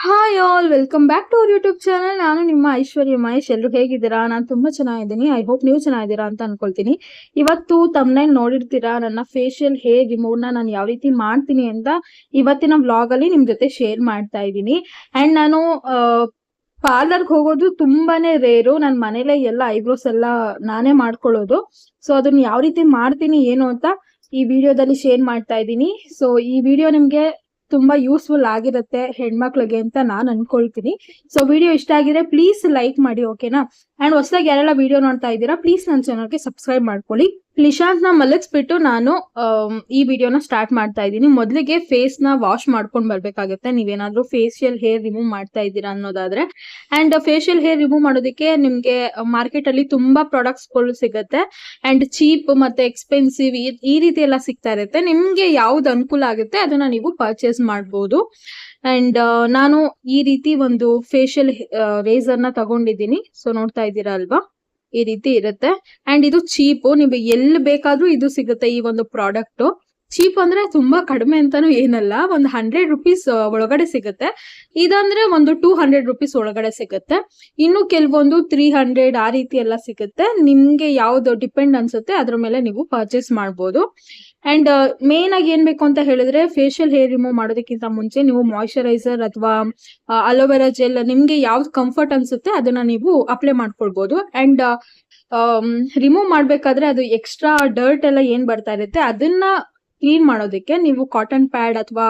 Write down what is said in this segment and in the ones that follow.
Hi all, welcome back to our YouTube channel. ನಾನು ನಿಮ್ಮ ಐಶ್ವರ್ಯ ಮಹೇಶ್. ಎಲ್ಲರೂ ಹೇಗಿದ್ದೀರಾ? ನಾನು ತುಂಬಾ ಚೆನ್ನಾಗಿದ್ದೀನಿ. ಐ ಹೋಪ್ ನೀವು ಚೆನ್ನಾಗಿದ್ದೀರಾ ಅಂತ ಅನ್ಕೊಳ್ತೀನಿ. ಇವತ್ತು ತಮ್ಮನೇಲ್ ನೋಡಿರ್ತೀರಾ, ನನ್ನ ಫೇಶಿಯಲ್ ಹೇರ್ ರಿಮೂವ್ ನಾನು ಯಾವ ರೀತಿ ಮಾಡ್ತೀನಿ ಅಂತ ಇವತ್ತಿನ ವ್ಲಾಗ್ ಅಲ್ಲಿ ನಿಮ್ ಜೊತೆ ಶೇರ್ ಮಾಡ್ತಾ ಇದ್ದೀನಿ. ಅಂಡ್ ನಾನು ಪಾರ್ಲರ್ಗೆ ಹೋಗೋದು ತುಂಬಾನೇ ರೇರು. ನನ್ನ ಮನೇಲೆ ಎಲ್ಲ ಐಬ್ರೋಸ್ ಎಲ್ಲ ನಾನೇ ಮಾಡ್ಕೊಳ್ಳೋದು. ಸೊ ಅದನ್ನ ಯಾವ ರೀತಿ ಮಾಡ್ತೀನಿ ಏನು ಅಂತ ಈ ವಿಡಿಯೋದಲ್ಲಿ ಶೇರ್ ಮಾಡ್ತಾ ಇದ್ದೀನಿ. ಸೊ ಈ ವಿಡಿಯೋ ನಿಮ್ಗೆ ತುಂಬಾ ಯೂಸ್ಫುಲ್ ಆಗಿರುತ್ತೆ ಹೆಣ್ಮಕ್ಳಿಗೆ ಅಂತ ನಾನು ಅನ್ಕೊಳ್ತೀನಿ. ಸೊ ವಿಡಿಯೋ ಇಷ್ಟ ಆಗಿದ್ರೆ ಪ್ಲೀಸ್ ಲೈಕ್ ಮಾಡಿ, ಓಕೆನಾ? ಅಂಡ್ ಹೊಸದಾಗಿ ಯಾರೆಲ್ಲ ವಿಡಿಯೋ ನೋಡ್ತಾ ಇದ್ದೀರಾ, ಪ್ಲೀಸ್ ನನ್ನ ಚಾನಲ್ಗೆ ಸಬ್ಸ್ಕ್ರೈಬ್ ಮಾಡ್ಕೊಳ್ಳಿ. ನಿಶಾಂತ್ ನ ಮಲಗಿಸ್ಬಿಟ್ಟು ನಾನು ಈ ವಿಡಿಯೋನ ಸ್ಟಾರ್ಟ್ ಮಾಡ್ತಾ ಇದ್ದೀನಿ. ಮೊದಲಿಗೆ ಫೇಸ್ ನ ವಾಶ್ ಮಾಡ್ಕೊಂಡ್ ಬರ್ಬೇಕಾಗುತ್ತೆ, ನೀವೇನಾದ್ರೂ ಫೇಶಿಯಲ್ ಹೇರ್ ರಿಮೂವ್ ಮಾಡ್ತಾ ಇದ್ದೀರಾ ಅನ್ನೋದಾದ್ರೆ. ಅಂಡ್ ಫೇಶಿಯಲ್ ಹೇರ್ ರಿಮೂವ್ ಮಾಡೋದಕ್ಕೆ ನಿಮ್ಗೆ ಮಾರ್ಕೆಟ್ ಅಲ್ಲಿ ತುಂಬಾ ಪ್ರಾಡಕ್ಟ್ಸ್ ಗಳು ಸಿಗುತ್ತೆ. ಅಂಡ್ ಚೀಪ್ ಮತ್ತೆ ಎಕ್ಸ್ಪೆನ್ಸಿವ್ ಈ ರೀತಿ ಎಲ್ಲ ಸಿಗ್ತಾ ಇರುತ್ತೆ. ನಿಮ್ಗೆ ಯಾವ್ದು ಅನುಕೂಲ ಆಗುತ್ತೆ ಅದನ್ನ ನೀವು ಪರ್ಚೇಸ್ ಮಾಡಬಹುದು. ಅಂಡ್ ನಾನು ಈ ರೀತಿ ಒಂದು ಫೇಶಿಯಲ್ ರೇಸರ್ ನ ತಗೊಂಡಿದ್ದೀನಿ. ಸೊ ನೋಡ್ತಾ ಇದ್ದೀರಾ ಅಲ್ವಾ, ಈ ರೀತಿ ಇರುತ್ತೆ. ಅಂಡ್ ಇದು ಚೀಪ್, ನೀವು ಎಲ್ಲಿ ಬೇಕಾದ್ರೂ ಇದು ಸಿಗುತ್ತೆ. ಈ ಒಂದು ಪ್ರಾಡಕ್ಟ್ ಚೀಪ್ ಅಂದ್ರೆ ತುಂಬಾ ಕಡಿಮೆ ಅಂತಾನು ಏನಲ್ಲ, ಒಂದು 100 ರೂಪೀಸ್ ಒಳಗಡೆ ಸಿಗುತ್ತೆ. ಇದಂದ್ರೆ ಒಂದು 200 ರೂಪೀಸ್ ಒಳಗಡೆ ಸಿಗುತ್ತೆ. ಇನ್ನು ಕೆಲವೊಂದು 300 ಆ ರೀತಿ ಎಲ್ಲ ಸಿಗುತ್ತೆ. ನಿಮ್ಗೆ ಯಾವ್ದು ಡಿಪೆಂಡ್ ಅನ್ಸುತ್ತೆ ಅದ್ರ ಮೇಲೆ ನೀವು ಪರ್ಚೇಸ್ ಮಾಡ್ಬೋದು. ಅಂಡ್ ಮೇನ್ ಆಗಿ ಏನ್ ಬೇಕು ಅಂತ ಹೇಳಿದ್ರೆ, ಫೇಶಿಯಲ್ ಹೇರ್ ರಿಮೂವ್ ಮಾಡೋದಕ್ಕಿಂತ ಮುಂಚೆ ನೀವು ಮಾಯಿಶ್ಚರೈಸರ್ ಅಥವಾ ಅಲೋವೆರಾ ಜೆಲ್ ನಿಮ್ಗೆ ಯಾವ್ದು ಕಂಫರ್ಟ್ ಅನ್ಸುತ್ತೆ ಅದನ್ನ ನೀವು ಅಪ್ಲೈ ಮಾಡ್ಕೊಳ್ಬಹುದು. ಅಂಡ್ ರಿಮೂವ್ ಮಾಡ್ಬೇಕಾದ್ರೆ ಅದು ಎಕ್ಸ್ಟ್ರಾ ಡರ್ಟ್ ಎಲ್ಲ ಏನ್ ಬರ್ತಾ ಇರುತ್ತೆ ಅದನ್ನ ಕ್ಲೀನ್ ಮಾಡೋದಕ್ಕೆ ನೀವು ಕಾಟನ್ ಪ್ಯಾಡ್ ಅಥವಾ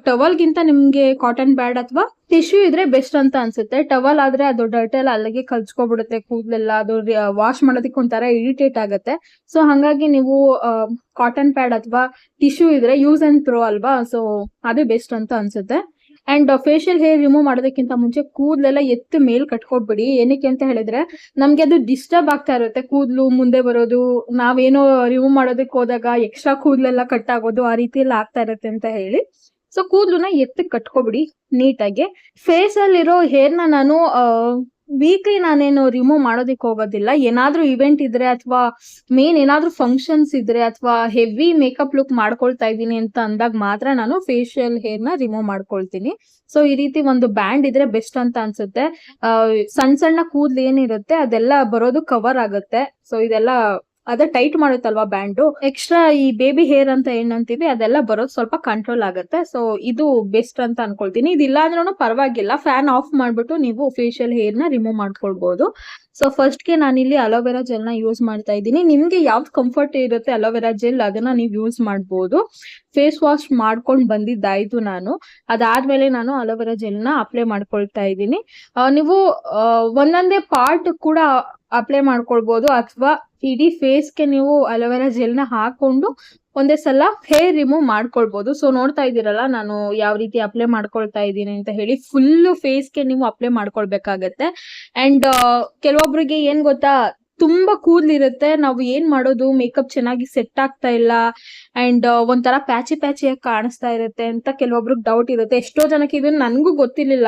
ಟವಲ್ಗಿಂತ ನಿಮ್ಗೆ ಕಾಟನ್ ಪ್ಯಾಡ್ ಅಥವಾ ಟಿಶ್ಯೂ ಇದ್ರೆ ಬೆಸ್ಟ್ ಅಂತ ಅನ್ಸುತ್ತೆ. ಟವಲ್ ಆದ್ರೆ ಅದು ಡರ್ಟ್ ಎಲ್ಲ ಅಲ್ಲಿಗೆ ಕಲ್ಸ್ಕೊಬಿಡುತ್ತೆ, ಕೂದಲೆಲ್ಲ ಅದು ವಾಶ್ ಮಾಡೋದಕ್ಕೆ ಒಂಥರ ಇರಿಟೇಟ್ ಆಗುತ್ತೆ. ಸೊ ಹಂಗಾಗಿ ನೀವು ಕಾಟನ್ ಪ್ಯಾಡ್ ಅಥವಾ ಟಿಶ್ಯೂ ಇದ್ರೆ ಯೂಸ್ ಅಂಡ್ ಥ್ರೋ ಅಲ್ವಾ, ಸೊ ಅದೇ ಬೆಸ್ಟ್ ಅಂತ ಅನ್ಸುತ್ತೆ. ಅಂಡ್ ಫೇಶಿಯಲ್ ಹೇರ್ ರಿಮೂವ್ ಮಾಡೋದಕ್ಕಿಂತ ಮುಂಚೆ ಕೂದಲೆಲ್ಲ ಎತ್ತು ಮೇಲ್ ಕಟ್ಕೊಬಿಡಿ. ಏನಕ್ಕೆ ಅಂತ ಹೇಳಿದ್ರೆ ನಮ್ಗೆ ಅದು ಡಿಸ್ಟರ್ಬ್ ಆಗ್ತಾ ಇರುತ್ತೆ, ಕೂದಲು ಮುಂದೆ ಬರೋದು, ನಾವೇನೋ ರಿಮೂವ್ ಮಾಡೋದಕ್ಕೆ ಹೋದಾಗ ಎಕ್ಸ್ಟ್ರಾ ಕೂದಲೆಲ್ಲ ಕಟ್ ಆಗೋದು ಆ ರೀತಿ ಎಲ್ಲ ಆಗ್ತಾ ಇರುತ್ತೆ ಅಂತ ಹೇಳಿ. ಸೊ ಕೂದಲನ್ನ ಎತ್ತು ಕಟ್ಕೊಬಿಡಿ ನೀಟಾಗಿ. ಫೇಸ್ ಅಲ್ಲಿರೋ ಹೇರ್ನ ನಾನು ವೀಕ್ಲಿ ನಾನೇನು ರಿಮೂವ್ ಮಾಡೋದಿಕ್ ಹೋಗೋದಿಲ್ಲ. ಏನಾದ್ರೂ ಇವೆಂಟ್ ಇದ್ರೆ ಅಥವಾ ಮೇನ್ ಏನಾದ್ರೂ ಫಂಕ್ಷನ್ಸ್ ಇದ್ರೆ ಅಥವಾ ಹೆವಿ ಮೇಕಪ್ ಲುಕ್ ಮಾಡ್ಕೊಳ್ತಾ ಇದ್ದೀನಿ ಅಂತ ಅಂದಾಗ ಮಾತ್ರ ನಾನು ಫೇಶಿಯಲ್ ಹೇರ್ ನ ರಿಮೂವ್ ಮಾಡ್ಕೊಳ್ತೀನಿ. ಸೊ ಈ ರೀತಿ ಒಂದು ಬ್ಯಾಂಡ್ ಇದ್ರೆ ಬೆಸ್ಟ್ ಅಂತ ಅನ್ಸುತ್ತೆ. ಸಣ್ಣ ಸಣ್ಣ ಕೂದ್ಲು ಏನಿರುತ್ತೆ ಅದೆಲ್ಲ ಬರೋದು ಕವರ್ ಆಗುತ್ತೆ. ಸೊ ಇದೆಲ್ಲ ಅದೇ ಟೈಟ್ ಮಾಡುತ್ತಲ್ವಾ ಬ್ಯಾಂಡು, ಎಕ್ಸ್ಟ್ರಾ ಈ ಬೇಬಿ ಹೇರ್ ಅಂತ ಏನಂತೀವಿ ಅದೆಲ್ಲ ಬರೋದು ಸ್ವಲ್ಪ ಕಂಟ್ರೋಲ್ ಆಗುತ್ತೆ. ಸೊ ಇದು ಬೆಸ್ಟ್ ಅಂತ ಅನ್ಕೊಳ್ತೀನಿ. ಇದಿಲ್ಲ ಅಂದ್ರೂ ಪರವಾಗಿಲ್ಲ, ಫ್ಯಾನ್ ಆಫ್ ಮಾಡ್ಬಿಟ್ಟು ನೀವು ಫೇಶಿಯಲ್ ಹೇರ್ ನ ರಿಮೂವ್ ಮಾಡ್ಕೊಳ್ಬಹುದು. ಸೊ ಫಸ್ಟ್ ಗೆ ನಾನಿಲ್ಲಿ ಅಲೋವೆರಾ ಜೆಲ್ ನ ಯೂಸ್ ಮಾಡ್ತಾ ಇದ್ದೀನಿ. ನಿಮ್ಗೆ ಯಾವ್ದು ಕಂಫರ್ಟ್ ಇರುತ್ತೆ ಅಲೋವೆರಾ ಜೆಲ್ ಅದನ್ನ ನೀವು ಯೂಸ್ ಮಾಡ್ಬೋದು. ಫೇಸ್ ವಾಶ್ ಮಾಡ್ಕೊಂಡ್ ಬಂದಿದ್ದಾಯ್ತು ನಾನು. ಅದಾದ್ಮೇಲೆ ನಾನು ಅಲೋವೆರಾ ಜೆಲ್ ನ ಅಪ್ಲೈ ಮಾಡ್ಕೊಳ್ತಾ ಇದ್ದೀನಿ. ನೀವು ಒಂದೊಂದೇ ಪಾರ್ಟ್ ಕೂಡ ಅಪ್ಲೈ ಮಾಡ್ಕೊಳ್ಬಹುದು ಅಥವಾ ಇಡೀ ಫೇಸ್ಗೆ ನೀವು ಅಲೋವೆರಾ ಜೆಲ್ ನ ಹಾಕೊಂಡು ಒಂದೇ ಸಲ ಹೇರ್ ರಿಮೂವ್ ಮಾಡ್ಕೊಳ್ಬಹುದು. ಸೊ ನೋಡ್ತಾ ಇದ್ದೀರಲ್ಲ ನಾನು ಯಾವ ರೀತಿ ಅಪ್ಲೈ ಮಾಡ್ಕೊಳ್ತಾ ಇದ್ದೀನಿ ಅಂತ ಹೇಳಿ. ಫುಲ್ ಫೇಸ್ಗೆ ನೀವು ಅಪ್ಲೈ ಮಾಡ್ಕೊಳ್ಬೇಕಾಗತ್ತೆ. ಅಂಡ್ ಕೆಲವೊಬ್ರಿಗೆ ಏನ್ ಗೊತ್ತಾ, ತುಂಬಾ ಕೂದ್ಲಿರುತ್ತೆ, ನಾವು ಏನ್ ಮಾಡೋದು, ಮೇಕಪ್ ಚೆನ್ನಾಗಿ ಸೆಟ್ ಆಗ್ತಾ ಇಲ್ಲ ಅಂಡ್ ಒಂಥರ ಪ್ಯಾಚಿಯಾಗಿ ಕಾಣಿಸ್ತಾ ಇರುತ್ತೆ ಅಂತ ಕೆಲವೊಬ್ರಿಗೆ ಡೌಟ್ ಇರುತ್ತೆ. ಎಷ್ಟೋ ಜನಕ್ಕೆ ಇದನ್ನ ನನ್ಗೂ ಗೊತ್ತಿರ್ಲಿಲ್ಲ.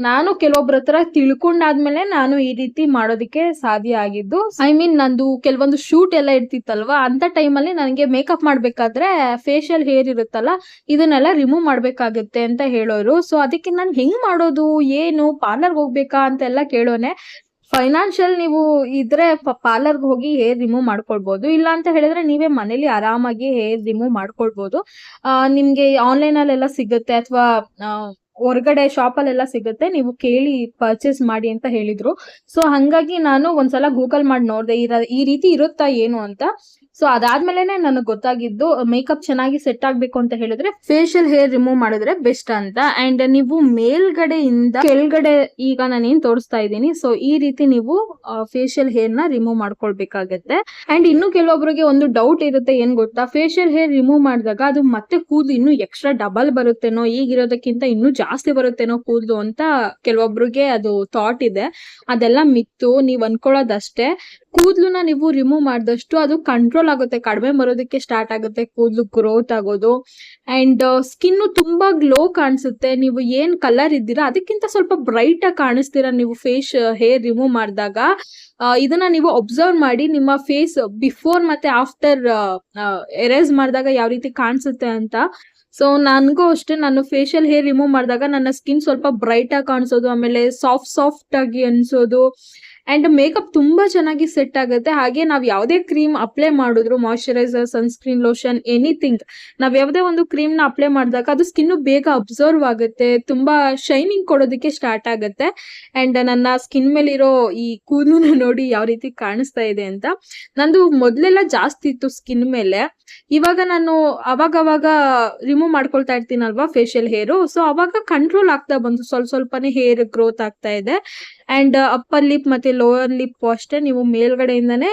ನಾನು ಕೆಲವೊಬ್ರ ಹತ್ರ ತಿಳ್ಕೊಂಡಾದ್ಮೇಲೆ ನಾನು ಈ ರೀತಿ ಮಾಡೋದಕ್ಕೆ ಸಾಧ್ಯ ಆಗಿದ್ದು. ಐ ಮೀನ್ ನಂದು ಕೆಲವೊಂದು ಶೂಟ್ ಎಲ್ಲ ಇರ್ತಿತ್ತಲ್ವಾ, ಅಂತ ಟೈಮಲ್ಲಿ ನನಗೆ ಮೇಕಪ್ ಮಾಡ್ಬೇಕಾದ್ರೆ ಫೇಶಿಯಲ್ ಹೇರ್ ಇರುತ್ತಲ್ಲ ಇದನ್ನೆಲ್ಲ ರಿಮೂವ್ ಮಾಡ್ಬೇಕಾಗುತ್ತೆ ಅಂತ ಹೇಳೋರು. ಸೊ ಅದಕ್ಕೆ ನಾನು ಹೆಂಗ್ ಮಾಡೋದು, ಏನು ಪಾರ್ಲರ್ಗೆ ಹೋಗ್ಬೇಕಾ ಅಂತೆಲ್ಲ ಕೇಳೋನೆ. ಫೈನಾನ್ಷಿಯಲ್ ನೀವು ಇದ್ರೆ ಪಾರ್ಲರ್ಗೆ ಹೋಗಿ ಹೇರ್ ರಿಮೂವ್ ಮಾಡ್ಕೊಳ್ಬಹುದು. ಇಲ್ಲ ಅಂತ ಹೇಳಿದ್ರೆ ನೀವೇ ಮನೇಲಿ ಆರಾಮಾಗಿ ಹೇರ್ ರಿಮೂವ್ ಮಾಡ್ಕೊಳ್ಬಹುದು. ನಿಮ್ಗೆ ಆನ್ಲೈನ್ ಅಲ್ಲೆಲ್ಲ ಸಿಗುತ್ತೆ ಅಥವಾ ಹೊರಗಡೆ ಶಾಪ್ ಅಲ್ಲೆಲ್ಲ ಸಿಗುತ್ತೆ, ನೀವು ಕೇಳಿ ಪರ್ಚೇಸ್ ಮಾಡಿ ಅಂತ ಹೇಳಿದ್ರು. ಸೊ ಹಂಗಾಗಿ ನಾನು ಒಂದ್ಸಲ ಗೂಗಲ್ ಮಾಡಿ ನೋಡ್ದೆ ಈ ರೀತಿ ಇರುತ್ತಾ ಏನು ಅಂತ. ಸೊ ಅದಾದ್ಮೇಲೆ ನನಗೆ ಗೊತ್ತಾಗಿದ್ದು, ಮೇಕಪ್ ಚೆನ್ನಾಗಿ ಸೆಟ್ ಆಗ್ಬೇಕು ಅಂತ ಹೇಳಿದ್ರೆ ಫೇಶಿಯಲ್ ಹೇರ್ ರಿಮೂವ್ ಮಾಡಿದ್ರೆ ಬೆಸ್ಟ್ ಅಂತ. ಅಂಡ್ ನೀವು ಮೇಲ್ಗಡೆಯಿಂದ ಕೆಳಗಡೆ ಈಗ ನಾನು ಏನ್ ತೋರಿಸ್ತಾ ಇದ್ದೀನಿ, ಸೊ ಈ ರೀತಿ ನೀವು ಫೇಶಿಯಲ್ ಹೇರ್ ನ ರಿಮೂವ್ ಮಾಡ್ಕೊಳ್ಬೇಕಾಗತ್ತೆ. ಅಂಡ್ ಇನ್ನು ಕೆಲವೊಬ್ಬರಿಗೆ ಒಂದು ಡೌಟ್ ಇರುತ್ತೆ, ಏನ್ ಗೊತ್ತಾ, ಫೇಶಿಯಲ್ ಹೇರ್ ರಿಮೂವ್ ಮಾಡಿದಾಗ ಅದು ಮತ್ತೆ ಕೂದಲು ಇನ್ನು ಎಕ್ಸ್ಟ್ರಾ ಡಬಲ್ ಬರುತ್ತೇನೋ, ಈಗಿರೋದಕ್ಕಿಂತ ಇನ್ನೂ ಜಾಸ್ತಿ ಬರುತ್ತೇನೋ ಕೂದಲು ಅಂತ ಕೆಲವೊಬ್ರಿಗೆ ಅದು ಥಾಟ್ ಇದೆ. ಅದೆಲ್ಲ ಮಿತ್ತು, ನೀವ್ ಅನ್ಕೊಳ್ಳೋದಷ್ಟೇ. ಕೂದಲನ್ನ ನೀವು ರಿಮೂವ್ ಮಾಡಿದಷ್ಟು ಅದು ಕಂಟ್ರೋಲ್ ಆಗುತ್ತೆ, ಕಡಿಮೆ ಬರೋದಕ್ಕೆ ಸ್ಟಾರ್ಟ್ ಆಗುತ್ತೆ, ಕೂದಲು ಗ್ರೋತ್ ಆಗೋದು. ಅಂಡ್ ಸ್ಕಿನ್ ತುಂಬಾ ಗ್ಲೋ ಕಾಣಿಸುತ್ತೆ. ನೀವು ಏನ್ ಕಲರ್ ಇದ್ದೀರಾ ಅದಕ್ಕಿಂತ ಸ್ವಲ್ಪ ಬ್ರೈಟ್ ಆಗಿ ಕಾಣಿಸ್ತೀರಾ ನೀವು ಫೇಸ್ ಹೇರ್ ರಿಮೂವ್ ಮಾಡಿದಾಗ. ಇದನ್ನ ನೀವು ಅಬ್ಸರ್ವ್ ಮಾಡಿ, ನಿಮ್ಮ ಫೇಸ್ ಬಿಫೋರ್ ಮತ್ತೆ ಆಫ್ಟರ್ ಎರೇಸ್ ಮಾಡಿದಾಗ ಯಾವ ರೀತಿ ಕಾಣಿಸುತ್ತೆ ಅಂತ. ಸೊ ನನ್ಗೂ ಅಷ್ಟೇ, ನಾನು ಫೇಶಿಯಲ್ ಹೇರ್ ರಿಮೂವ್ ಮಾಡಿದಾಗ ನನ್ನ ಸ್ಕಿನ್ ಸ್ವಲ್ಪ ಬ್ರೈಟ್ ಆಗಿ ಕಾಣಿಸೋದು, ಆಮೇಲೆ ಸಾಫ್ಟ್ ಆಗಿ ಅನ್ಸೋದು, ಅಂಡ್ ಮೇಕಪ್ ತುಂಬಾ ಚೆನ್ನಾಗಿ ಸೆಟ್ ಆಗುತ್ತೆ. ಹಾಗೆ ನಾವ್ ಯಾವ್ದೇ ಕ್ರೀಮ್ ಅಪ್ಲೈ ಮಾಡಿದ್ರು, ಮಾಯಶ್ಚರೈಸರ್, ಸನ್ಸ್ಕ್ರೀನ್, ಲೋಷನ್, ಎನಿಥಿಂಗ್, ನಾವ್ ಯಾವ್ದೇ ಒಂದು ಕ್ರೀಮ್ ನ ಅಪ್ಲೈ ಮಾಡಿದಾಗ ಅದು ಸ್ಕಿನ್ ಬೇಗ ಅಬ್ಸರ್ವ್ ಆಗುತ್ತೆ, ತುಂಬಾ ಶೈನಿಂಗ್ ಕೊಡೋದಕ್ಕೆ ಸ್ಟಾರ್ಟ್ ಆಗುತ್ತೆ. ಅಂಡ್ ನನ್ನ ಸ್ಕಿನ್ ಮೇಲಿರೋ ಈ ಕೂದಲು ನೋಡಿ ಯಾವ ರೀತಿ ಕಾಣಿಸ್ತಾ ಇದೆ ಅಂತ. ನಂದು ಮೊದ್ಲೆಲ್ಲ ಜಾಸ್ತಿ ಇತ್ತು ಸ್ಕಿನ್ ಮೇಲೆ, ಇವಾಗ ನಾನು ಅವಾಗ ರಿಮೂವ್ ಮಾಡ್ಕೊಳ್ತಾ ಇರ್ತೀನಲ್ವಾ ಫೇಶಿಯಲ್ ಹೇರು, ಸೊ ಅವಾಗ ಕಂಟ್ರೋಲ್ ಆಗ್ತಾ ಬಂತು, ಸ್ವಲ್ಪನೇ ಹೇರ್ ಗ್ರೋತ್ ಆಗ್ತಾ ಇದೆ. ಅಂಡ್ ಅಪ್ಪರ್ ಲಿಪ್ ಮತ್ತೆ ಲೋವರ್ ಲಿಪ್ ಅಷ್ಟೇ ನೀವು ಮೇಲ್ಗಡೆಯಿಂದಾನೇ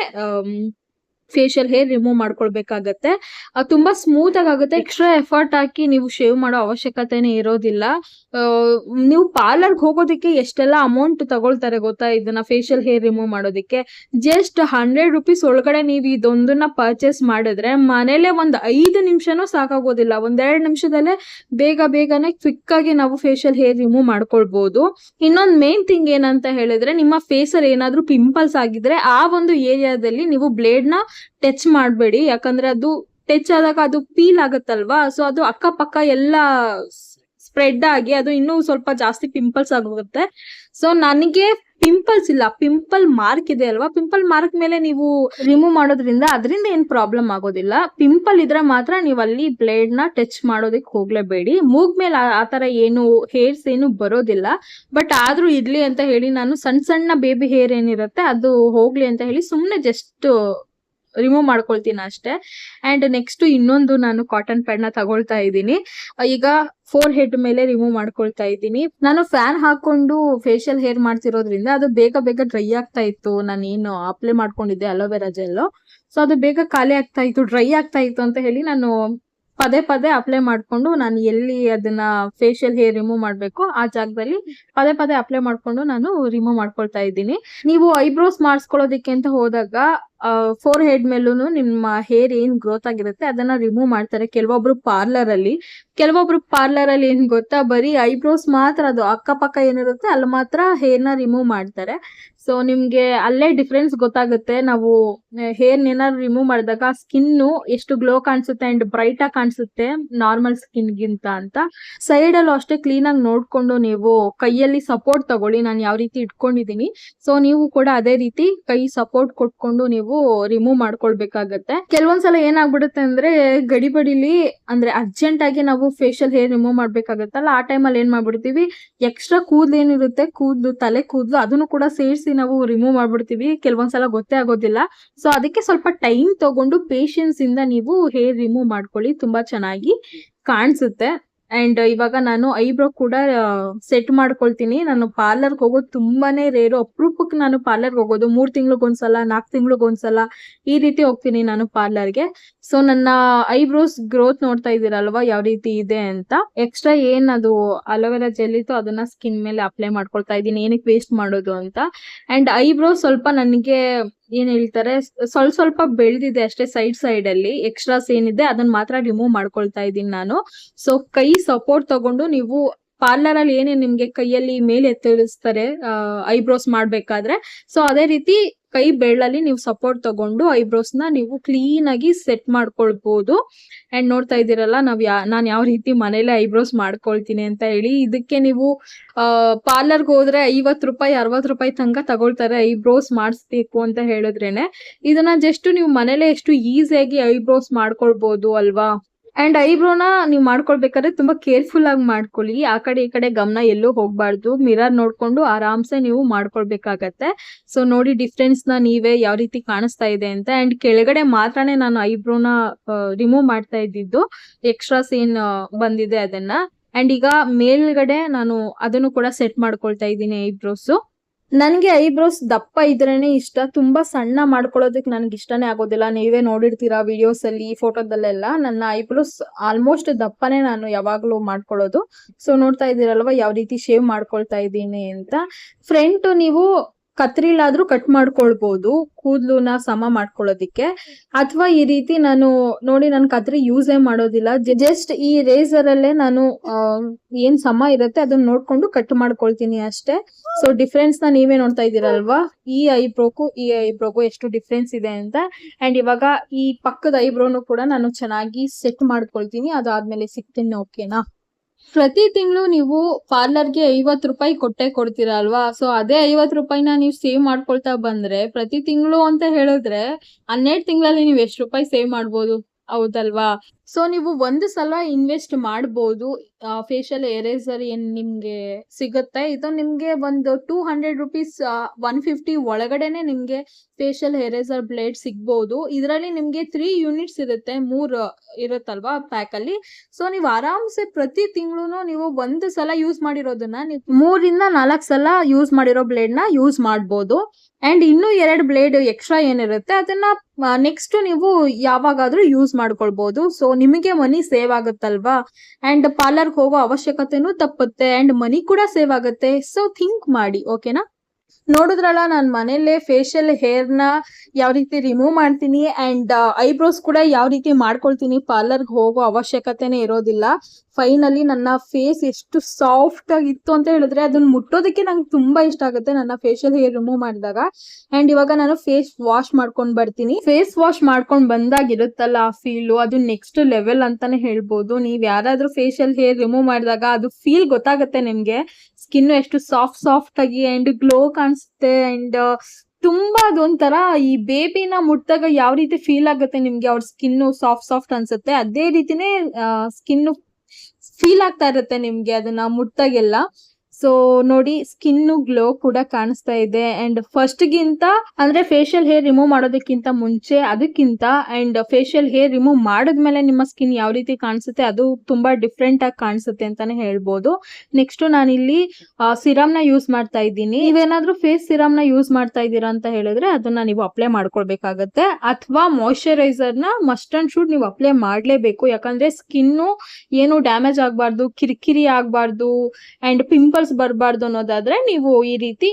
ಫೇಶಿಯಲ್ ಹೇರ್ ರಿಮೂವ್ ಮಾಡ್ಕೊಳ್ಬೇಕಾಗತ್ತೆ. ತುಂಬಾ ಸ್ಮೂತ್ ಆಗುತ್ತೆ. ಎಕ್ಸ್ಟ್ರಾ ಎಫರ್ಟ್ ಹಾಕಿ ನೀವು ಶೇವ್ ಮಾಡೋ ಅವಶ್ಯಕತೆನೇ ಇರೋದಿಲ್ಲ. ನೀವು ಪಾರ್ಲರ್ ಹೋಗೋದಕ್ಕೆ ಎಷ್ಟೆಲ್ಲ ಅಮೌಂಟ್ ತಗೊಳ್ತಾರೆ ಗೊತ್ತಾ ಇದನ್ನ ಫೇಶಿಯಲ್ ಹೇರ್ ರಿಮೂವ್ ಮಾಡೋದಕ್ಕೆ. ಜಸ್ಟ್ 100 rupees ಒಳಗಡೆ ನೀವು ಇದೊಂದನ್ನ ಪರ್ಚೇಸ್ ಮಾಡಿದ್ರೆ ಮನೇಲೆ ಒಂದ್ 5 ನಿಮಿಷನೂ ಸಾಕಾಗೋದಿಲ್ಲ. 1-2 ನಿಮಿಷದಲ್ಲೇ ಬೇಗನೆ ಕ್ವಿಕ್ ಆಗಿ ನಾವು ಫೇಶಿಯಲ್ ಹೇರ್ ರಿಮೂವ್ ಮಾಡ್ಕೊಳ್ಬಹುದು. ಇನ್ನೊಂದ್ ಮೇನ್ ಥಿಂಗ್ ಏನಂತ ಹೇಳಿದ್ರೆ, ನಿಮ್ಮ ಫೇಸ್ ಅಲ್ಲಿ ಏನಾದ್ರೂ ಪಿಂಪಲ್ಸ್ ಆಗಿದ್ರೆ ಆ ಒಂದು ಏರಿಯಾದಲ್ಲಿ ನೀವು ಬ್ಲೇಡ್ ನ ಟಚ್ ಮಾಡಬೇಡಿ. ಯಾಕಂದ್ರೆ ಅದು ಟಚ್ ಆದಾಗ ಅದು ಪೀಲ್ ಆಗುತ್ತಲ್ವಾ, ಸೊ ಅದು ಅಕ್ಕಪಕ್ಕ ಎಲ್ಲ ಸ್ಪ್ರೆಡ್ ಆಗಿ ಅದು ಇನ್ನೂ ಸ್ವಲ್ಪ ಜಾಸ್ತಿ ಪಿಂಪಲ್ಸ್ ಆಗೋಗುತ್ತೆ. ಸೊ ನನಗೆ ಪಿಂಪಲ್ಸ್ ಇಲ್ಲ, ಪಿಂಪಲ್ ಮಾರ್ಕ್ ಇದೆ ಅಲ್ವಾ, ಪಿಂಪಲ್ ಮಾರ್ಕ್ ಮೇಲೆ ನೀವು ರಿಮೂವ್ ಮಾಡೋದ್ರಿಂದ ಅದರಿಂದ ಏನ್ ಪ್ರಾಬ್ಲಮ್ ಆಗೋದಿಲ್ಲ. ಪಿಂಪಲ್ ಇದ್ರೆ ಮಾತ್ರ ನೀವು ಅಲ್ಲಿ ಬ್ಲೇಡ್ ನ ಟಚ್ ಮಾಡೋದಕ್ಕೆ ಹೋಗ್ಲೇಬೇಡಿ. ಮೂಗ್ ಮೇಲೆ ಆತರ ಏನು ಹೇರ್ಸ್ ಏನು ಬರೋದಿಲ್ಲ, ಬಟ್ ಆದ್ರೂ ಇರ್ಲಿ ಅಂತ ಹೇಳಿ ನಾನು ಸಣ್ಣ ಬೇಬಿ ಹೇರ್ ಏನಿರುತ್ತೆ ಅದು ಹೋಗ್ಲಿ ಅಂತ ಹೇಳಿ ಸುಮ್ನೆ ಜಸ್ಟ್ ರಿಮೂವ್ ಮಾಡ್ಕೊಳ್ತೀನಿ ಅಷ್ಟೇ. ಅಂಡ್ ನೆಕ್ಸ್ಟ್ ಇನ್ನೊಂದು ನಾನು ಕಾಟನ್ ಪ್ಯಾಡ್ ನ ತಗೊಳ್ತಾ ಇದ್ದೀನಿ. ಈಗ ಫೋರ್ ಹೆಡ್ ಮೇಲೆ ರಿಮೂವ್ ಮಾಡ್ಕೊಳ್ತಾ ಇದ್ದೀನಿ. ನಾನು ಫ್ಯಾನ್ ಹಾಕೊಂಡು ಫೇಶಿಯಲ್ ಹೇರ್ ಮಾಡ್ತಿರೋದ್ರಿಂದ ಅದು ಬೇಗ ಡ್ರೈ ಆಗ್ತಾ ಇತ್ತು. ನಾನು ಏನು ಅಪ್ಲೈ ಮಾಡ್ಕೊಂಡಿದ್ದೆ ಅಲೋವೆರಾ ಜೆಲ್, ಸೊ ಅದು ಬೇಗ ಖಾಲಿ ಆಗ್ತಾ ಇತ್ತು, ಡ್ರೈ ಆಗ್ತಾ ಇತ್ತು ಅಂತ ಹೇಳಿ ನಾನು ಪದೇ ಅಪ್ಲೈ ಮಾಡ್ಕೊಂಡು, ನಾನು ಎಲ್ಲಿ ಅದನ್ನ ಫೇಶಿಯಲ್ ಹೇರ್ ರಿಮೂವ್ ಮಾಡ್ಬೇಕು ಆ ಜಾಗದಲ್ಲಿ ಪದೇ ಅಪ್ಲೈ ಮಾಡ್ಕೊಂಡು ನಾನು ರಿಮೂವ್ ಮಾಡ್ಕೊಳ್ತಾ ಇದ್ದೀನಿ. ನೀವು ಐಬ್ರೋಸ್ ಮಾಡಿಸ್ಕೊಳ್ಳೋದಿಕ್ಕೆ ಅಂತ ಹೋದಾಗ ಫೋರ್ ಹೆಡ್ ಮೇಲೂ ನಿಮ್ಮ ಹೇರ್ ಏನ್ ಗ್ರೋತ್ ಆಗಿರುತ್ತೆ ಅದನ್ನ ರಿಮೂವ್ ಮಾಡ್ತಾರೆ ಕೆಲವೊಬ್ರು ಪಾರ್ಲರ್ ಅಲ್ಲಿ ಏನ್ ಗೊತ್ತಾ, ಬರೀ ಐಬ್ರೋಸ್ ಮಾತ್ರ, ಅದು ಅಕ್ಕಪಕ್ಕ ಏನಿರುತ್ತೆ ಅಲ್ಲಿ ಮಾತ್ರ ಹೇರ್ ನ ರಿಮೂವ್ ಮಾಡ್ತಾರೆ. ಸೊ ನಿಮ್ಗೆ ಅಲ್ಲೇ ಡಿಫ್ರೆನ್ಸ್ ಗೊತ್ತಾಗುತ್ತೆ. ನಾವು ಹೇರ್ ಏನಾದ್ರು ರಿಮೂವ್ ಮಾಡಿದಾಗ ಸ್ಕಿನ್ ಎಷ್ಟು ಗ್ಲೋ ಕಾಣಿಸುತ್ತೆ ಅಂಡ್ ಬ್ರೈಟ್ ಆಗಿ ಕಾಣಿಸುತ್ತೆ ನಾರ್ಮಲ್ ಸ್ಕಿನ್ ಗಿಂತ ಅಂತ. ಸೈಡ್ ಅಲ್ಲೂ ಅಷ್ಟೇ ಕ್ಲೀನ್ ಆಗಿ ನೋಡ್ಕೊಂಡು ನೀವು ಕೈಯಲ್ಲಿ ಸಪೋರ್ಟ್ ತಗೊಳ್ಳಿ. ನಾನು ಯಾವ ರೀತಿ ಇಟ್ಕೊಂಡಿದೀನಿ, ಸೊ ನೀವು ಕೂಡ ಅದೇ ರೀತಿ ಕೈ ಸಪೋರ್ಟ್ ಕೊಟ್ಕೊಂಡು ನೀವು ರಿಮೂವ್ ಮಾಡ್ಕೊಳ್ಬೇಕಾಗತ್ತೆ. ಕೆಲವೊಂದ್ಸಲ ಏನಾಗ್ಬಿಡುತ್ತೆ ಅಂದ್ರೆ ಗಡಿಬಡಿಲಿ, ಅಂದ್ರೆ ಅರ್ಜೆಂಟ್ ಆಗಿ ನಾವು ಫೇಶಿಯಲ್ ಹೇರ್ ರಿಮೂವ್ ಮಾಡ್ಬೇಕಾಗತ್ತಲ್ಲ, ಆ ಟೈಮಲ್ಲಿ ಏನ್ ಮಾಡ್ಬಿಡ್ತೀವಿ, ಎಕ್ಸ್ಟ್ರಾ ಕೂದಲು ಏನಿರುತ್ತೆ, ತಲೆ ಕೂದಲು ಅದನ್ನು ಕೂಡ ಸೇರಿಸಿ ನಾವು ರಿಮೂವ್ ಮಾಡ್ಬಿಡ್ತೀವಿ. ಕೆಲವೊಂದ್ಸಲ ಗೊತ್ತೇ ಆಗೋದಿಲ್ಲ. ಸೊ ಅದಕ್ಕೆ ಸ್ವಲ್ಪ ಟೈಮ್ ತಗೊಂಡು ಪೇಶನ್ಸ್ ಇಂದ ನೀವು ಹೇರ್ ರಿಮೂವ್ ಮಾಡ್ಕೊಳ್ಳಿ, ತುಂಬಾ ಚೆನ್ನಾಗಿ ಕಾಣಿಸುತ್ತೆ. ಅಂಡ್ ಇವಾಗ ನಾನು ಐಬ್ರೋ ಕೂಡ ಸೆಟ್ ಮಾಡ್ಕೊಳ್ತೀನಿ. ನಾನು ಪಾರ್ಲರ್ಗೆ ಹೋಗೋದು ತುಂಬಾನೇ ರೇರು, ಅಪರೂಪಕ್ಕೆ ನಾನು ಪಾರ್ಲರ್ಗೆ ಹೋಗೋದು 3 ತಿಂಗಳಿಗೊಂದ್ಸಲ 4 ತಿಂಗಳಿಗೊಂದ್ಸಲ ಈ ರೀತಿ ಹೋಗ್ತೀನಿ ನಾನು ಪಾರ್ಲರ್ಗೆ. ಸೊ ನನ್ನ ಐಬ್ರೋಸ್ ಗ್ರೋತ್ ನೋಡ್ತಾ ಇದೀರಲ್ವಾ ಯಾವ ರೀತಿ ಇದೆ ಅಂತ. ಎಕ್ಸ್ಟ್ರಾ ಏನ್ ಅದು ಅಲೋವೆರಾ ಜೆಲ್ ಇತ್ತು ಅದನ್ನ ಸ್ಕಿನ್ ಮೇಲೆ ಅಪ್ಲೈ ಮಾಡ್ಕೊಳ್ತಾ ಇದ್ದೀನಿ, ಏನಕ್ಕೆ ವೇಸ್ಟ್ ಮಾಡೋದು ಅಂತ. ಅಂಡ್ ಐಬ್ರೋ ಸ್ವಲ್ಪ ನನಗೆ ಏನ್ ಹೇಳ್ತಾರೆ, ಸ್ವಲ್ಪ ಬೆಳೆದಿದೆ ಅಷ್ಟೇ ಸೈಡ್ ಅಲ್ಲಿ. ಎಕ್ಸ್ಟ್ರಾಸ್ ಏನಿದೆ ಅದನ್ನ ಮಾತ್ರ ರಿಮೂವ್ ಮಾಡ್ಕೊಳ್ತಾ ಇದ್ದೀನಿ ನಾನು. ಸೊ ಕೈ ಸಪೋರ್ಟ್ ತಗೊಂಡು ನೀವು ಪಾರ್ಲರ್ ಅಲ್ಲಿ ಏನೇ ನಿಮ್ಗೆ ಕೈಯಲ್ಲಿ ಮೇಲೆ ಎತ್ತರಿಸ್ತಾರೆ ಐಬ್ರೋಸ್ ಮಾಡ್ಬೇಕಾದ್ರೆ, ಸೊ ಅದೇ ರೀತಿ ಕೈ ಬೆರಳಲ್ಲಿ ನೀವು ಸಪೋರ್ಟ್ ತಗೊಂಡು ಐಬ್ರೋಸ್ ನ ನೀವು ಕ್ಲೀನ್ ಆಗಿ ಸೆಟ್ ಮಾಡ್ಕೊಳ್ಬಹುದು. ಅಂಡ್ ನೋಡ್ತಾ ಇದ್ದೀರಲ್ಲ ನಾನ್ ಯಾವ ರೀತಿ ಮನೇಲೆ ಐಬ್ರೋಸ್ ಮಾಡ್ಕೊಳ್ತೀನಿ ಅಂತ ಹೇಳಿ. ಇದಕ್ಕೆ ನೀವು ಪಾರ್ಲರ್ಗೆ ಹೋದ್ರೆ 50 ರೂಪಾಯಿ 60 ರೂಪಾಯಿ ತನಕ ತಗೊಳ್ತಾರೆ ಐಬ್ರೋಸ್ ಮಾಡಿಸ್ಬೇಕು ಅಂತ ಹೇಳಿದ್ರೇನೆ. ಇದನ್ನ ಜಸ್ಟ್ ನೀವು ಮನೇಲೆ ಎಷ್ಟು ಈಸಿಯಾಗಿ ಐಬ್ರೋಸ್ ಮಾಡ್ಕೊಳ್ಬಹುದು ಅಲ್ವಾ. ಅಂಡ್ ಐಬ್ರೋನ ನೀವು ಮಾಡ್ಕೊಳ್ಬೇಕಾದ್ರೆ ತುಂಬಾ ಕೇರ್ಫುಲ್ ಆಗಿ ಮಾಡ್ಕೊಳ್ಳಿ. ಆ ಕಡೆ ಈ ಕಡೆ ಗಮನ ಎಲ್ಲೂ ಹೋಗ್ಬಾರ್ದು. ಮಿರರ್ ನೋಡ್ಕೊಂಡು ಆರಾಮ್ಸೆ ನೀವು ಮಾಡ್ಕೊಳ್ಬೇಕಾಗತ್ತೆ. ಸೊ ನೋಡಿ ಡಿಫ್ರೆನ್ಸ್ ನ ನೀವೇ ಯಾವ ರೀತಿ ಕಾಣಿಸ್ತಾ ಇದೆ ಅಂತ. ಅಂಡ್ ಕೆಳಗಡೆ ಮಾತ್ರನೇ ನಾನು ಐಬ್ರೋನ ರಿಮೂವ್ ಮಾಡ್ತಾ ಇದ್ದಿದ್ದು, ಎಕ್ಸ್ಟ್ರಾಸ್ ಏನ್ ಬಂದಿದೆ ಅದನ್ನ. ಅಂಡ್ ಈಗ ಮೇಲ್ಗಡೆ ನಾನು ಅದನ್ನು ಕೂಡ ಸೆಟ್ ಮಾಡ್ಕೊಳ್ತಾ ಇದ್ದೀನಿ ಐಬ್ರೋಸ್. ನನ್ಗೆ ಐಬ್ರೋಸ್ ದಪ್ಪ ಇದ್ರೇನೆ ಇಷ್ಟ, ತುಂಬಾ ಸಣ್ಣ ಮಾಡ್ಕೊಳ್ಳೋದಕ್ಕೆ ನನ್ಗೆ ಇಷ್ಟನೇ ಆಗೋದಿಲ್ಲ. ನೀವೇ ನೋಡಿರ್ತೀರಾ ವಿಡಿಯೋಸ್ ಅಲ್ಲಿ, ಫೋಟೋದಲ್ಲೆಲ್ಲ ನನ್ನ ಐಬ್ರೋಸ್ ಆಲ್ಮೋಸ್ಟ್ ದಪ್ಪನೇ ನಾನು ಯಾವಾಗ್ಲೂ ಮಾಡ್ಕೊಳ್ಳೋದು. ಸೊ ನೋಡ್ತಾ ಇದ್ದೀರಲ್ವಾ ಯಾವ ರೀತಿ ಶೇವ್ ಮಾಡ್ಕೊಳ್ತಾ ಇದ್ದೀನಿ ಅಂತ. ಫ್ರಂಟ್ ನೀವು ಕತ್ರಿಲಾದ್ರೂ ಕಟ್ ಮಾಡ್ಕೊಳ್ಬಹುದು ಕೂದ್ಲುನ ಸಮ ಮಾಡ್ಕೊಳ್ಳೋದಿಕ್ಕೆ. ಅಥವಾ ಈ ರೀತಿ ನಾನು ನೋಡಿ ನಾನು ಕತ್ರಿ ಯೂಸೇ ಮಾಡೋದಿಲ್ಲ, ಜಸ್ಟ್ ಈ ರೇಸರ್ ಅಲ್ಲೇ ನಾನು ಏನ್ ಸಮ ಇರುತ್ತೆ ಅದನ್ನ ನೋಡ್ಕೊಂಡು ಕಟ್ ಮಾಡ್ಕೊಳ್ತೀನಿ ಅಷ್ಟೇ. ಸೊ ಡಿಫ್ರೆನ್ಸ್ ನ ನೀವೇ ನೋಡ್ತಾ ಇದ್ದೀರಲ್ವಾ, ಈ ಐಬ್ರೋಗೂ ಎಷ್ಟು ಡಿಫ್ರೆನ್ಸ್ ಇದೆ ಅಂತ. ಅಂಡ್ ಇವಾಗ ಈ ಪಕ್ಕದ ಐಬ್ರೋನು ಕೂಡ ನಾನು ಚೆನ್ನಾಗಿ ಸೆಟ್ ಮಾಡ್ಕೊಳ್ತೀನಿ, ಅದಾದ್ಮೇಲೆ ಸಿಗ್ತೀನಿ. ಓಕೆನಾ? ಪ್ರತಿ ತಿಂಗಳು ನೀವು ಪಾರ್ಲರ್ಗೆ 50 ರೂಪಾಯಿ ಕೊಟ್ಟೆ ಕೊಡ್ತೀರಾ ಅಲ್ವಾ? ಸೊ ಅದೇ 50 ರೂಪಾಯಿನ ನೀವು ಸೇವ್ ಮಾಡ್ಕೊಳ್ತಾ ಬಂದ್ರೆ ಪ್ರತಿ ತಿಂಗಳು ಅಂತ ಹೇಳಿದ್ರೆ 12 ತಿಂಗಳಲ್ಲಿ ನೀವು ಎಷ್ಟು ರೂಪಾಯಿ ಸೇವ್ ಮಾಡ್ಬೋದು, ಹೌದಲ್ವಾ? ಸೊ ನೀವು ಒಂದು ಸಲ ಇನ್ವೆಸ್ಟ್ ಮಾಡ್ಬೋದು. ಫೇಶಿಯಲ್ ಎರೇಸರ್ ಏನ್ ನಿಮ್ಗೆ ಸಿಗುತ್ತೆ, ಇದು ನಿಮ್ಗೆ ಒಂದು 200 ರುಪೀಸ್ 150 ಒಳಗಡೆನೆ ನಿಮ್ಗೆ ಫೇಶಿಯಲ್ ಎರೇಸರ್ ಬ್ಲೇಡ್ ಸಿಗ್ಬಹುದು. ಇದರಲ್ಲಿ ನಿಮ್ಗೆ 3 ಯೂನಿಟ್ಸ್ ಇರುತ್ತೆ, 3 ಇರುತ್ತಲ್ವಾ ಪ್ಯಾಕ್ ಅಲ್ಲಿ. ಸೊ ನೀವು ಆರಾಮ್ಸೆ ಪ್ರತಿ ತಿಂಗಳು ನೀವು ಒಂದು ಸಲ ಯೂಸ್ ಮಾಡಿರೋದನ್ನ ನೀವು 3 ಇಂದ 4 ಸಲ ಯೂಸ್ ಮಾಡಿರೋ ಬ್ಲೇಡ್ ನ ಯೂಸ್ ಮಾಡ್ಬೋದು. ಅಂಡ್ ಇನ್ನು 2 ಬ್ಲೇಡ್ ಎಕ್ಸ್ಟ್ರಾ ಏನಿರುತ್ತೆ ಅದನ್ನ ನೆಕ್ಸ್ಟ್ ನೀವು ಯಾವಾಗಾದ್ರೂ ಯೂಸ್ ಮಾಡ್ಕೊಳ್ಬಹುದು. ಸೊ ನಿಮಗೆ ಮನಿ ಸೇವ್ ಆಗುತ್ತಲ್ವಾ, ಅಂಡ್ ಪಾರ್ಲರ್ ಹೋಗೋ ಅವಶ್ಯಕತೆನೂ ತಪ್ಪುತ್ತೆ, ಅಂಡ್ ಮನಿ ಕೂಡ ಸೇವ್ ಆಗುತ್ತೆ. ಸೊ ಥಿಂಕ್ ಮಾಡಿ. ಓಕೆನಾ? ನೋಡಿದ್ರಲ್ಲ, ನಾನು ಮನೇಲೆ ಫೇಶಿಯಲ್ ಹೇರ್ ನ ಯಾವ ರೀತಿ ರಿಮೂವ್ ಮಾಡ್ತೀನಿ ಅಂಡ್ ಐಬ್ರೋಸ್ ಕೂಡ ಯಾವ ರೀತಿ ಮಾಡ್ಕೊಳ್ತೀನಿ, ಪಾರ್ಲರ್ಗೆ ಹೋಗೋ ಅವಶ್ಯಕತೆನೇ ಇರೋದಿಲ್ಲ. ಫೈನಲಿ ನನ್ನ ಫೇಸ್ ಎಷ್ಟು ಸಾಫ್ಟ್ ಆಗಿತ್ತು ಅಂತ ಹೇಳಿದ್ರೆ ಅದನ್ನ ಮುಟ್ಟೋದಕ್ಕೆ ನಂಗೆ ತುಂಬಾ ಇಷ್ಟ ಆಗುತ್ತೆ ನನ್ನ ಫೇಶಿಯಲ್ ಹೇರ್ ರಿಮೂವ್ ಮಾಡಿದಾಗ. ಅಂಡ್ ಇವಾಗ ನಾನು ಫೇಸ್ ವಾಶ್ ಮಾಡ್ಕೊಂಡ್ ಬರ್ತೀನಿ. ಫೇಸ್ ವಾಶ್ ಮಾಡ್ಕೊಂಡ್ ಬಂದಾಗ ಇರುತ್ತಲ್ಲ ಆ ಫೀಲು, ಅದು ನೆಕ್ಸ್ಟ್ ಲೆವೆಲ್ ಅಂತಾನೆ ಹೇಳ್ಬೋದು. ನೀವ್ ಯಾರಾದ್ರೂ ಫೇಶಿಯಲ್ ಹೇರ್ ರಿಮೂವ್ ಮಾಡಿದಾಗ ಅದು ಫೀಲ್ ಗೊತ್ತಾಗುತ್ತೆ ನಿಮ್ಗೆ. ಸ್ಕಿನ್ ಎಷ್ಟು ಸಾಫ್ಟ್ ಆಗಿ ಅಂಡ್ ಗ್ಲೋ ಕಾಣಿಸುತ್ತೆ. ಅಂಡ್ ತುಂಬಾ ಅದೊಂಥರ ಈ ಬೇಬಿನ ಮುಟ್ಟಾಗ ಯಾವ ರೀತಿ ಫೀಲ್ ಆಗುತ್ತೆ ನಿಮ್ಗೆ, ಅವ್ರ ಸ್ಕಿನ್ ಸಾಫ್ಟ್ ಅನ್ಸುತ್ತೆ, ಅದೇ ರೀತಿನೇ ಸ್ಕಿನ್ ಫೀಲ್ ಆಗ್ತಾ ಇರುತ್ತೆ ನಿಮ್ಗೆ ಅದನ್ನ ಮುಟ್ಟಾಗೆಲ್ಲ. ಸೊ ನೋಡಿ, ಸ್ಕಿನ್ ಗ್ಲೋ ಕೂಡ ಕಾಣಿಸ್ತಾ ಇದೆ. ಅಂಡ್ ಫಸ್ಟ್ ಗಿಂತ ಅಂದ್ರೆ ಫೇಶಿಯಲ್ ಹೇರ್ ರಿಮೂವ್ ಮಾಡೋದಕ್ಕಿಂತ ಮುಂಚೆ ಅದಕ್ಕಿಂತ ಅಂಡ್ ಫೇಶಿಯಲ್ ಹೇರ್ ರಿಮೂವ್ ಮಾಡಿದ್ಮೇಲೆ ನಿಮ್ಮ ಸ್ಕಿನ್ ಯಾವ ರೀತಿ ಕಾಣಿಸುತ್ತೆ ಅದು ತುಂಬಾ ಡಿಫ್ರೆಂಟ್ ಆಗಿ ಕಾಣಿಸುತ್ತೆ ಅಂತಾನೆ ಹೇಳ್ಬೋದು. ನೆಕ್ಸ್ಟ್ ನಾನಿಲ್ಲಿ ಸಿರಮ್ ನ ಯೂಸ್ ಮಾಡ್ತಾ ಇದ್ದೀನಿ. ನೀವೇನಾದ್ರೂ ಫೇಸ್ ಸಿರಮ್ ನ ಯೂಸ್ ಮಾಡ್ತಾ ಇದ್ದೀರಾ ಅಂತ ಹೇಳಿದ್ರೆ ಅದನ್ನ ನೀವು ಅಪ್ಲೈ ಮಾಡ್ಕೊಳ್ಬೇಕಾಗತ್ತೆ. ಅಥವಾ ಮಾಯಿಶ್ಚರೈಸರ್ ನ ಮಸ್ಟ್ ಅಂಡ್ ಶುಡ್ ನೀವು ಅಪ್ಲೈ ಮಾಡ್ಲೇಬೇಕು. ಯಾಕಂದ್ರೆ ಸ್ಕಿನ್ ಏನು ಡ್ಯಾಮೇಜ್ ಆಗ್ಬಾರ್ದು, ಕಿರಿಕಿರಿ ಆಗ್ಬಾರ್ದು ಅಂಡ್ ಪಿಂಪಲ್ಸ್ ಬರಬಾರ್ದು ಅನ್ನೋದಾದ್ರೆ ನೀವು ಈ ರೀತಿ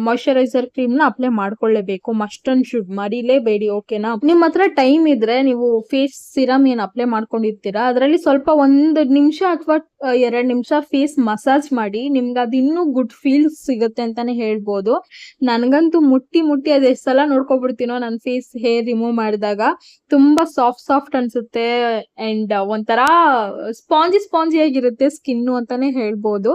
ಮಾಯಿಶ್ಚರೈಸರ್ ಕ್ರೀಮ್ ನ ಅಪ್ಲೈ ಮಾಡ್ಕೊಳ್ಳೇಬೇಕು. ಮಸ್ಟ್ ಅಂಡ್ ಶುಡ್, ಮರಿಲೇಬೇಡಿ. ಓಕೆನಾ? ನಿಮ್ ಹತ್ರ ಟೈಮ್ ಇದ್ರೆ ನೀವು ಫೇಸ್ ಸಿರಮ್ ಏನ್ ಅಪ್ಲೈ ಮಾಡ್ಕೊಂಡಿರ್ತೀರಾ ಅದರಲ್ಲಿ ಸ್ವಲ್ಪ 1 ನಿಮಿಷ ಅಥವಾ 2 ನಿಮಿಷ ಫೇಸ್ ಮಸಾಜ್ ಮಾಡಿ, ನಿಮ್ಗೆ ಅದು ಇನ್ನೂ ಗುಡ್ ಫೀಲ್ ಸಿಗುತ್ತೆ ಅಂತಾನೆ ಹೇಳ್ಬೋದು. ನನ್ಗಂತೂ ಮುಟ್ಟಿ ಅದ್ ಎಷ್ಟ್ ಸಲ ನೋಡ್ಕೊಬಿಡ್ತೀನೋ ನನ್ನ ಫೇಸ್ ಹೇರ್ ರಿಮೂವ್ ಮಾಡಿದಾಗ ತುಂಬಾ ಸಾಫ್ಟ್ ಅನ್ಸುತ್ತೆ ಅಂಡ್ ಒಂಥರ ಸ್ಪಾಂಜಿ ಆಗಿರುತ್ತೆ ಸ್ಕಿನ್ ಅಂತಾನೆ ಹೇಳ್ಬೋದು.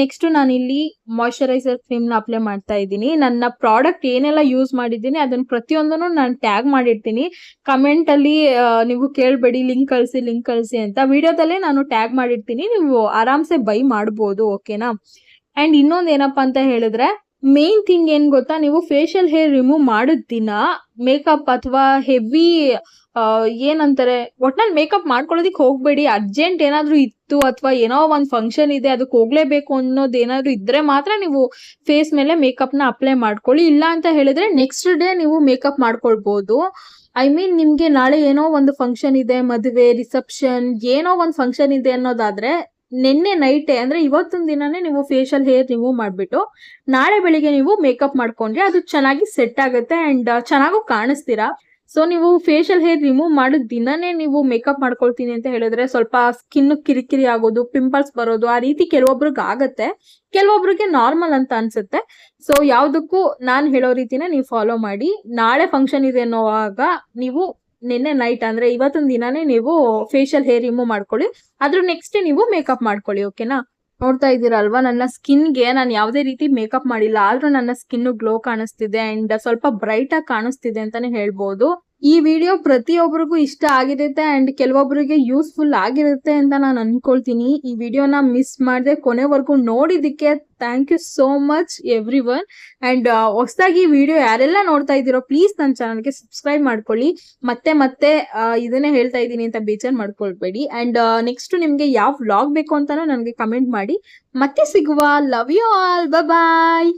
ನೆಕ್ಸ್ಟ್ ನಾನಿಲ್ಲಿ ಮಾಯಿಶ್ಚರೈಸರ್ ಕ್ರೀಮ್ ನ ಅಪ್ಲೈ ಮಾಡ್ತಾ ಇದ್ದೀನಿ. ನನ್ನ ಪ್ರಾಡಕ್ಟ್ ಏನೆಲ್ಲ ಯೂಸ್ ಮಾಡಿದ್ದೀನಿ ಅದನ್ನ ಪ್ರತಿಯೊಂದನ್ನು ನಾನು ಟ್ಯಾಗ್ ಮಾಡಿರ್ತೀನಿ. ಕಮೆಂಟ್ ಅಲ್ಲಿ ನೀವು ಕೇಳ್ಬೇಡಿ ಲಿಂಕ್ ಕಳಿಸಿ ಅಂತ, ವಿಡಿಯೋದಲ್ಲೇ ನಾನು ಟ್ಯಾಗ್ ಮಾಡಿರ್ತೀನಿ, ನೀವು ಆರಾಮ್ಸೆ ಬೈ ಮಾಡ್ಬೋದು. ಓಕೆನಾ? ಅಂಡ್ ಇನ್ನೊಂದ್ ಏನಪ್ಪಾ ಅಂತ ಹೇಳಿದ್ರೆ, ಮೇನ್ ಥಿಂಗ್ ಏನ್ ಗೊತ್ತಾ, ನೀವು ಫೇಶಿಯಲ್ ಹೇರ್ ರಿಮೂವ್ ಮಾಡಿದ ದಿನ ಮೇಕಪ್ ಅಥವಾ ಹೆವಿ ಏನಂತಾರೆ ಒಟ್ನಲ್ಲಿ ಮೇಕಪ್ ಮಾಡ್ಕೊಳ್ಳೋದಿಕ್ ಹೋಗ್ಬೇಡಿ. ಅರ್ಜೆಂಟ್ ಏನಾದ್ರೂ ಇತ್ತು ಅಥವಾ ಏನೋ ಒಂದ್ ಫಂಕ್ಷನ್ ಇದೆ ಅದಕ್ಕೆ ಹೋಗ್ಲೇಬೇಕು ಅನ್ನೋದು ಏನಾದ್ರು ಇದ್ರೆ ಮಾತ್ರ ನೀವು ಫೇಸ್ ಮೇಲೆ ಮೇಕಪ್ ನ ಅಪ್ಲೈ ಮಾಡ್ಕೊಳ್ಳಿ. ಇಲ್ಲ ಅಂತ ಹೇಳಿದ್ರೆ ನೆಕ್ಸ್ಟ್ ಡೇ ನೀವು ಮೇಕಪ್ ಮಾಡ್ಕೊಳ್ಬಹುದು. ಐ ಮೀನ್ ನಿಮ್ಗೆ ನಾಳೆ ಏನೋ ಒಂದು ಫಂಕ್ಷನ್ ಇದೆ, ಮದುವೆ, ರಿಸೆಪ್ಷನ್, ಏನೋ ಒಂದು ಫಂಕ್ಷನ್ ಇದೆ ಅನ್ನೋದಾದ್ರೆ ನಿನ್ನೆ ನೈಟೇ ಅಂದ್ರೆ ಇವತ್ತೊಂದ್ ದಿನಾನೇ ನೀವು ಫೇಶಿಯಲ್ ಹೇರ್ ರಿಮೂವ್ ಮಾಡ್ಬಿಟ್ಟು ನಾಳೆ ಬೆಳಿಗ್ಗೆ ನೀವು ಮೇಕಪ್ ಮಾಡ್ಕೊಂಡ್ರೆ ಅದು ಚೆನ್ನಾಗಿ ಸೆಟ್ ಆಗುತ್ತೆ ಅಂಡ್ ಚೆನ್ನಾಗೂ ಕಾಣಿಸ್ತೀರಾ. ಸೊ ನೀವು ಫೇಶಿಯಲ್ ಹೇರ್ ರಿಮೂವ್ ಮಾಡಿದ ದಿನನೇ ನೀವು ಮೇಕಪ್ ಮಾಡ್ಕೊಳ್ತೀನಿ ಅಂತ ಹೇಳಿದ್ರೆ ಸ್ವಲ್ಪ ಸ್ಕಿನ್ ಕಿರಿಕಿರಿ ಆಗೋದು, ಪಿಂಪಲ್ಸ್ ಬರೋದು ಆ ರೀತಿ ಕೆಲವೊಬ್ರಿಗೆ ಆಗತ್ತೆ, ಕೆಲವೊಬ್ರಿಗೆ ನಾರ್ಮಲ್ ಅಂತ ಅನ್ಸುತ್ತೆ. ಸೊ ಯಾವ್ದಕ್ಕೂ ನಾನ್ ಹೇಳೋ ರೀತಿನ ನೀವು ಫಾಲೋ ಮಾಡಿ. ನಾಳೆ ಫಂಕ್ಷನ್ ಇದೆ ಅನ್ನೋವಾಗ ನೀವು ನಿನ್ನೆ ನೈಟ್ ಅಂದ್ರೆ ಇವತ್ತೊಂದ್ ದಿನಾನೇ ನೀವು ಫೇಶಿಯಲ್ ಹೇರ್ ರಿಮೂವ್ ಮಾಡ್ಕೊಳ್ಳಿ, ಅದ್ರ ನೆಕ್ಸ್ಟ್ ನೀವು ಮೇಕಪ್ ಮಾಡ್ಕೊಳ್ಳಿ. ಓಕೆನಾ? ನೋಡ್ತಾ ಇದ್ದೀರಲ್ವಾ, ನನ್ನ ಸ್ಕಿನ್ಗೆ ನಾನು ಯಾವುದೇ ರೀತಿ ಮೇಕಪ್ ಮಾಡಿಲ್ಲ, ಆದ್ರೂ ನನ್ನ ಸ್ಕಿನ್ ಗ್ಲೋ ಕಾಣಿಸ್ತಿದೆ ಅಂಡ್ ಸ್ವಲ್ಪ ಬ್ರೈಟ್ ಆಗಿ ಕಾಣಿಸ್ತಿದೆ ಅಂತಾನೆ ಹೇಳ್ಬೋದು. ಈ ವಿಡಿಯೋ ಪ್ರತಿಯೊಬ್ಬರಿಗೂ ಇಷ್ಟ ಆಗಿರುತ್ತೆ ಅಂಡ್ ಕೆಲವೊಬ್ಬರಿಗೆ ಯೂಸ್ಫುಲ್ ಆಗಿರುತ್ತೆ ಅಂತ ನಾನು ಅನ್ಕೊಳ್ತೀನಿ. ಈ ವಿಡಿಯೋನ ಮಿಸ್ ಮಾಡದೆ ಕೊನೆವರೆಗೂ ನೋಡಿದಕ್ಕೆ thank you so much everyone. And ಹೊಸದಾಗಿ ವಿಡಿಯೋ ಯಾರೆಲ್ಲ ನೋಡ್ತಾ ಇದ್ದೀರೋ ಪ್ಲೀಸ್ ನನ್ನ ಚಾನಲ್ಗೆ ಸಬ್ಸ್ಕ್ರೈಬ್ ಮಾಡ್ಕೊಳ್ಳಿ. ಮತ್ತೆ ಇದನ್ನೇ ಹೇಳ್ತಾ ಇದ್ದೀನಿ ಅಂತ ಬೇಜಾರು ಮಾಡ್ಕೊಳ್ಬೇಡಿ. ಅಂಡ್ ನೆಕ್ಸ್ಟ್ ನಿಮ್ಗೆ ಯಾವ ವ್ಲಾಗ್ ಬೇಕು ಅಂತಾನೂ ನನಗೆ ಕಮೆಂಟ್ ಮಾಡಿ. ಮತ್ತೆ ಸಿಗುವ. Love you all. ಬಾಯ್.